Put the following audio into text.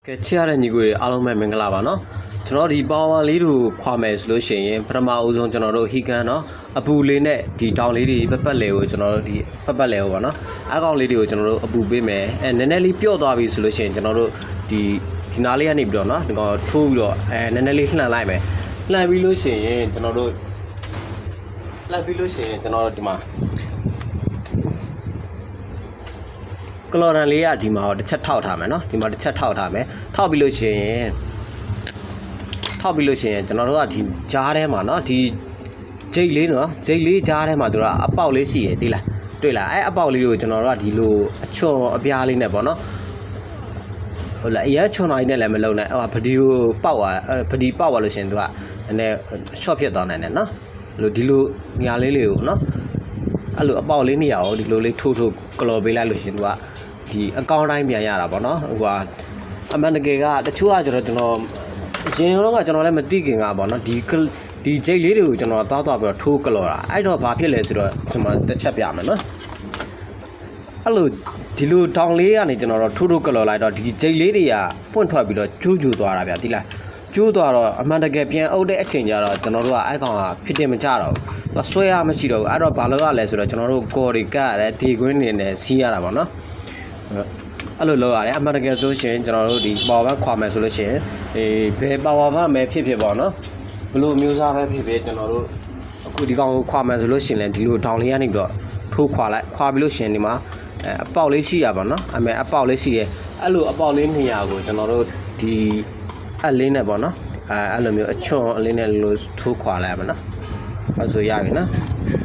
ကဲချရတဲ့ညီကိုတွေအားလုံးပဲမင်္ဂလာပါနော်ကျွန်တော်ဒီပါဝါလေးတို့ခွာမယ်ဆိုလို့ရှိရင်ပထမဦးဆုံးကျွန်တော်တို့ဟီကန်နော်အပူလေးနဲ့ဒီတောင်လေးတွေပတ်လေကိုကျွန်တော်တို့ဒီပတ်လေကိုပေါ့နော်အကောင်လေးတွေကိုကျွန်တော်တို့အပူပေးမယ်နည်းနည်းလေးပြော့သွားပြီဆိုလို့ရှိရင်ကျွန်တော်တို့ဒီနားလေးကနေပြီးတော့နော်ဒီကောင်ထိုးပြီးတော့နည်းနည်းလေးလှန်လိုက်မယ်လှန်ပြီးလို့ရှိရင်ကျွန်တော်တို့ဒီမှာကလော်ရန်လေးကဒီမှာတစ်ချက်ထောက်ထားမယ်နော်ဒီမှာတစ်ချက်ထောက်ထားမယ်ထောက်ပြီးလို့ရှိရင်ကျွန်တော်တို့ကဒီကြားထဲမှာနော်ဒီဂျိတ်လေးနော်ဂျိတ်လေးကြားထဲမှာသူကအပေါက်လေးရှိရည်တိလားတွေ့လားအပေါက်လေးကိုကျွန်တော်တို့ကဒီလိုအချွန်အပြားလေးနဲ့ပေါ့နော်ဟုတ်လားအရင်ချွန်တိုင်းနဲ့လည်းမလုံးနဲ့ဗဒီကိုပေါက်သွားဗဒီပေါက်သွားလို့ရှိရင်သူကနည်း short ဖြစ်သွားနိုင်တယ်နော်ဒီလိုနေရာလေးကိုနော်အဲ့လိုအပေါက်လေးနေရာကိုဒီလိုလေးထိုးကလော်ပေးလိုက်လို့ရှိရင်သူကဒီအကောင့်တိုင်းပြန်ရတာပေါ့နော်ဟိုကအမှန်တကယ်ကတချို့ကကျွန်တော်ရင်တော့ကကျွန်တော်လည်းမသိခင်ကပေါ့နော်ဒီဂျိတ်လေးတွေကိုကျွန်တော်သွားပြီးတော့ထိုးကလော်တာအဲ့တော့ဘာဖြစ်လဲဆိုတော့ကျွန်တော်တစ်ချက်ပြမယ်နော်အဲ့လိုဒီလိုတောင်လေးကနေကျွန်တော်တို့ထိုးကလော်လိုက်တော့ဒီဂျိတ်လေးတွေကပွင့်ထွက်ပြီးတော့ကျိုးသွားတာဗျတိလားကျိုးသွားတော့အမှန်တကယ်ပြန်အုပ်တဲ့အချိန်ကျတော့ကျွန်တော်တို့ကအဲ့ကောင်ကဖြစ်တယ်မကြတော့ဘူးဆွဲရမရှိတော့ဘူးအဲ့တော့ဘာလို့ရလဲဆိုတော့ကျွန်တော်တို့ကော်တွေကရတယ်ဒီကွင်းနေနဲ့စီးရတာပေါ့နော်အဲ့လိုလုပ်ရတယ်အမှန်တကယ်ဆိုရှင်ကျွန်တော်တို့ဒီပါဝါခွာမယ်ဆိုလို့ရှိရင်ဘယ်ပါဝါမှမဲဖြစ်ပေါ့နော်ဘလို့မျိုးစားပဲဖြစ်ကျွန်တော်တို့အခုဒီကောင်ခွာမယ်ဆိုလို့ရှိရင်လည်းဒီလိုတောင်လေးကနေပြီးတော့ထိုးခွာလိုက်ခွာပြီးလို့ရှိရင်ဒီမှာအပေါက်လေးရှိရပါနော်အပေါက်လေးရှိတယ်အဲ့လိုအပေါက်လေးနေရာကိုကျွန်တော်တို့ဒီအလေးနဲ့ပေါ့နော်အဲ့လိုမျိုးအချွန်အလေးနဲ့လို့ထိုးခွာလိုက်ရပါနော်အဲ့ဆိုရပြီနော်